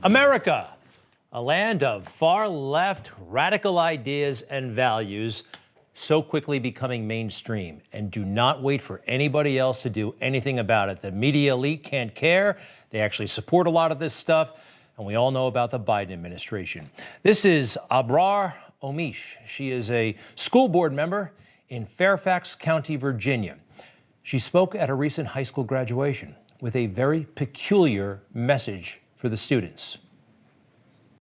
America, a land of far-left radical ideas and values, so quickly becoming mainstream. And do not wait for anybody else to do anything about it. The media elite can't care. They actually support a lot of this stuff. And we all know about the Biden administration. This is Abrar Omish. She is a school board member in Fairfax County, Virginia. She spoke at a recent high school graduation with a very peculiar message for the students.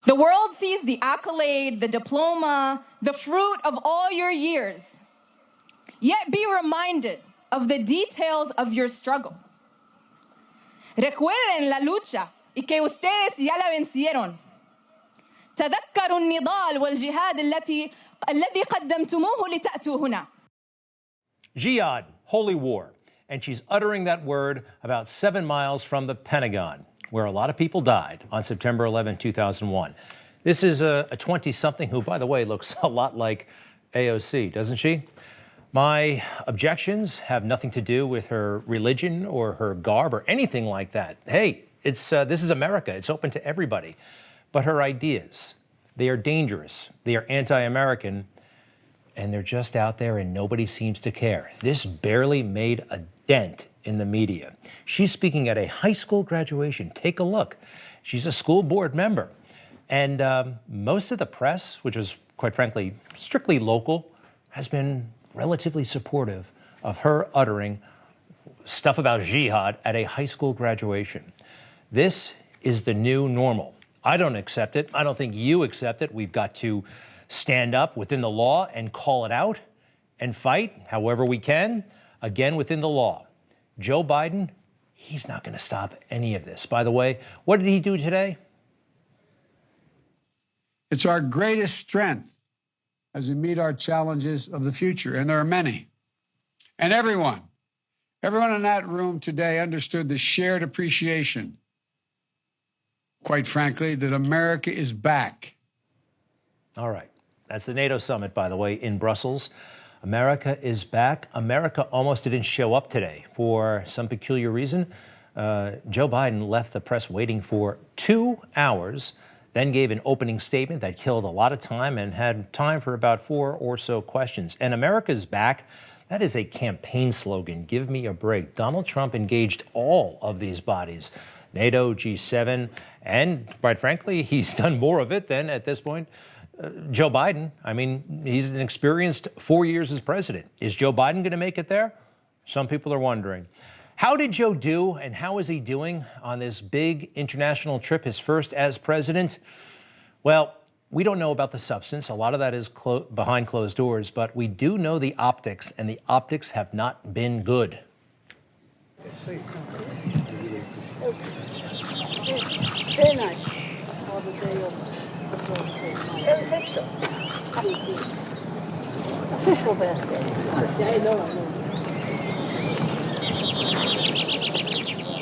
The world sees the accolade, the diploma, the fruit of all your years. Yet be reminded of the details of your struggle. Recuerden la lucha y que ustedes ya la vencieron. تذكروا النضال والجهاد الذي قدمتموه لتأتوا هنا. Jihad, holy war. And she's uttering that word about 7 miles from the Pentagon, where a lot of people died on September 11, 2001. This is a 20-something who, by the way, looks a lot like AOC, doesn't she? My objections have nothing to do with her religion or her garb or anything like that. Hey, this is America. It's open to everybody. But her ideas, they are dangerous. They are anti-American, and they're just out there and nobody seems to care. This barely made a dent in the media. She's speaking at a high school graduation. Take a look. She's a school board member. And most of the press, which is quite frankly strictly local, has been relatively supportive of her uttering stuff about jihad at a high school graduation. This is the new normal. I don't accept it. I don't think you accept it. We've got to stand up within the law and call it out and fight however we can, again within the law. Joe Biden, he's not going to stop any of this. By the way, what did he do today? It's our greatest strength as we meet our challenges of the future, and there are many. And everyone in that room today understood the shared appreciation, quite frankly, that America is back. All right. That's the NATO summit, by the way, in Brussels. America is back. America almost didn't show up today for some peculiar reason. Joe Biden left the press waiting for 2 hours, then gave an opening statement that killed a lot of time and had time for about 4 or so questions. And America's back. That is a campaign slogan. Give me a break. Donald Trump engaged all of these bodies, NATO, G7, and quite frankly, he's done more of it than at this point Joe Biden. I mean, he's an experienced 4 years as president. Is Joe Biden going to make it there? Some people are wondering. How did Joe do, and how is he doing on this big international trip, his first as president? Well, we don't know about the substance. A lot of that is behind closed doors, but we do know the optics, and the optics have not been good. Official birthday.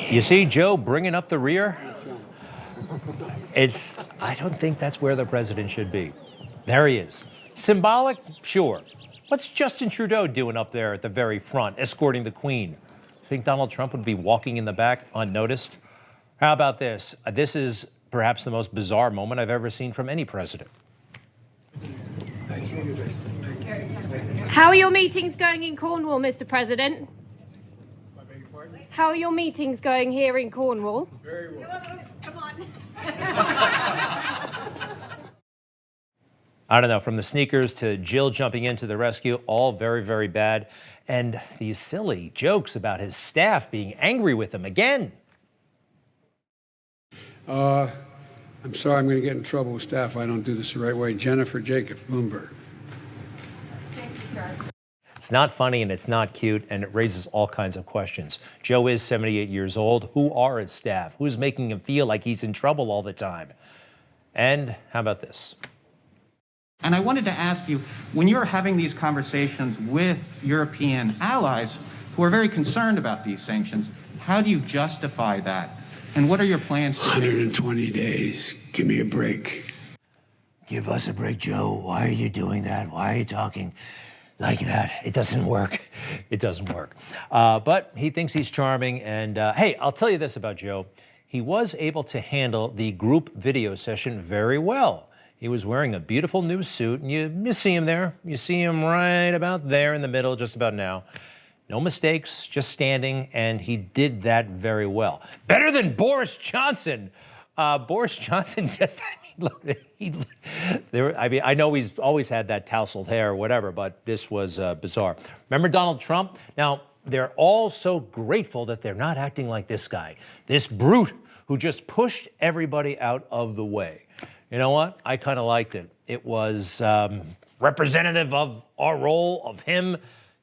You see Joe bringing up the rear? I don't think that's where the president should be. There he is. Symbolic? Sure. What's Justin Trudeau doing up there at the very front, escorting the Queen? Think Donald Trump would be walking in the back unnoticed? How about this? This is perhaps the most bizarre moment I've ever seen from any president. How are your meetings going in Cornwall, Mr. President? How are your meetings going here in Cornwall? Very well. Come on. I don't know, from the sneakers to Jill jumping into the rescue, all very, very bad. And these silly jokes about his staff being angry with him again. I'm sorry, I'm going to get in trouble with staff if I don't do this the right way. Jennifer Jacobs, Bloomberg. It's not funny and it's not cute, and it raises all kinds of questions. Joe is 78 years old. Who are his staff? Who's making him feel like he's in trouble all the time? And how about this? And I wanted to ask you, when you're having these conversations with European allies who are very concerned about these sanctions, how do you justify that? And what are your plans to 120 days. Give me a break. Give us a break, Joe. Why are you doing that? Why are you talking like that? It doesn't work. It doesn't work. But he thinks he's charming. And hey, I'll tell you this about Joe. he was able to handle the group video session very well. He was wearing a beautiful new suit, and you see him there. You see him right about there in the middle, just about now. No mistakes, just standing, and he did that very well. Better than Boris Johnson. Boris Johnson just, I know he's always had that tousled hair or whatever, but this was bizarre. Remember Donald Trump? Now, they're all so grateful that they're not acting like this guy, this brute who just pushed everybody out of the way. You know what? I kind of liked it. It was representative of our role, of him.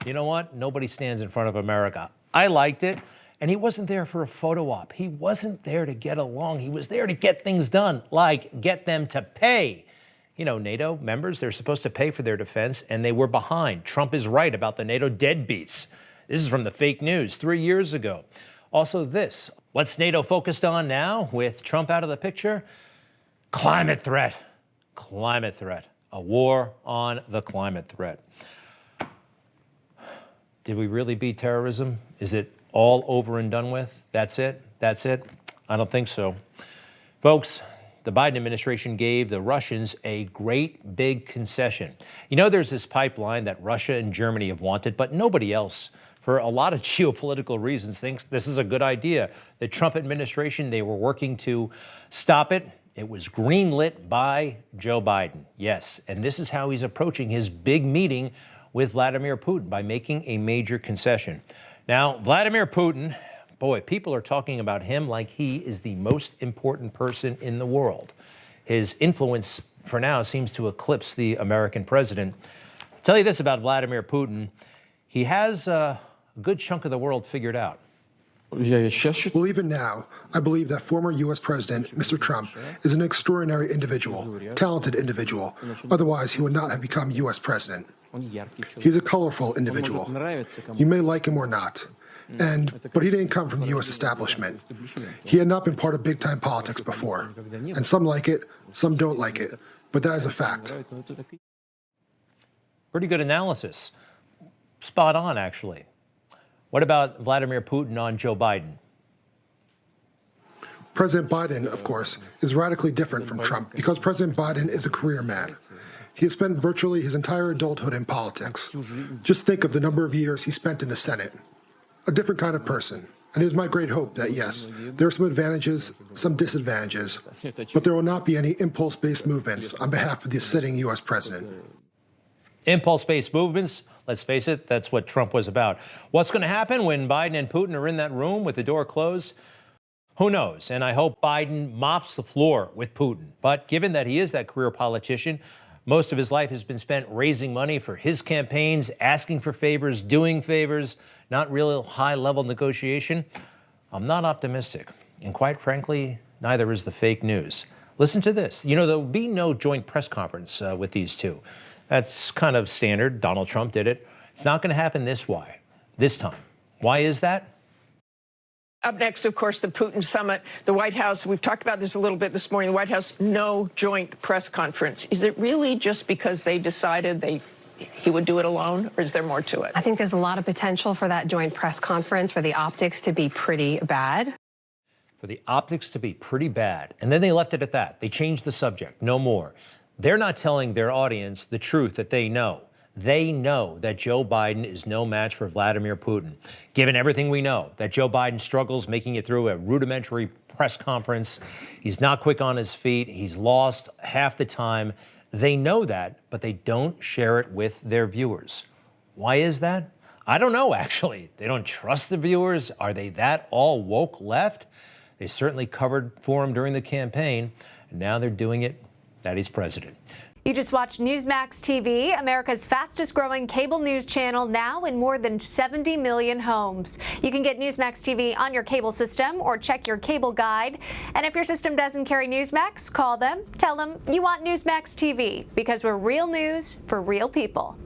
You know what? Nobody stands in front of America. I liked it. And he wasn't there for a photo op. He wasn't there to get along. He was there to get things done, like get them to pay. You know, NATO members, they're supposed to pay for their defense, and they were behind. Trump is right about the NATO deadbeats. This is from the fake news 3 years ago. Also this, what's NATO focused on now with Trump out of the picture? Climate threat. Climate threat. A war on the climate threat. Did we really beat terrorism? Is it all over and done with? That's it? That's it? I don't think so. Folks, the Biden administration gave the Russians a great big concession. You know, there's this pipeline that Russia and Germany have wanted, but nobody else, for a lot of geopolitical reasons, thinks this is a good idea. The Trump administration, they were working to stop it. It was greenlit by Joe Biden. Yes, and this is how he's approaching his big meeting with Vladimir Putin, by making a major concession. Now, Vladimir Putin, boy, people are talking about him like he is the most important person in the world. His influence, for now, seems to eclipse the American president. I'll tell you this about Vladimir Putin. He has a good chunk of the world figured out. Well, even now, I believe that former U.S. President, Mr. Trump, is an extraordinary individual, talented individual. Otherwise, he would not have become U.S. president. He's a colorful individual. You may like him or not. But he didn't come from the U.S. establishment. He had not been part of big-time politics before. And some like it, some don't like it. But that is a fact. Pretty good analysis. Spot on, actually. What about Vladimir Putin on Joe Biden? President Biden, of course, is radically different from Trump because President Biden is a career man. He has spent virtually his entire adulthood in politics. Just think of the number of years he spent in the Senate. A different kind of person. And it is my great hope that, yes, there are some advantages, some disadvantages, but there will not be any impulse-based movements on behalf of the sitting U.S. president. Impulse-based movements? Let's face it, that's what Trump was about. What's going to happen when Biden and Putin are in that room with the door closed? Who knows? And I hope Biden mops the floor with Putin. But given that he is that career politician, most of his life has been spent raising money for his campaigns, asking for favors, doing favors, not real high-level negotiation. I'm not optimistic. And quite frankly, neither is the fake news. Listen to this. You know, there'll be no joint press conference with these two. That's kind of standard. Donald Trump did it. It's not going to happen this time. Why is that? Up next, of course, the Putin summit, the White House. We've talked about this a little bit this morning. The White House, no joint press conference. Is it really just because they decided he would do it alone, or is there more to it? I think there's a lot of potential for that joint press conference, for the optics to be pretty bad. For the optics to be pretty bad. And then they left it at that. They changed the subject. No more. They're not telling their audience the truth that they know. They know that Joe Biden is no match for Vladimir Putin. Given everything we know, that Joe Biden struggles making it through a rudimentary press conference, he's not quick on his feet, he's lost half the time. They know that, but they don't share it with their viewers. Why is that? I don't know, actually. They don't trust the viewers. Are they that all woke left? They certainly covered for him during the campaign, and now they're doing it that he's president. You just watched Newsmax TV, America's fastest growing cable news channel, now in more than 70 million homes. You can get Newsmax TV on your cable system or check your cable guide. And if your system doesn't carry Newsmax, call them, tell them you want Newsmax TV, because we're real news for real people.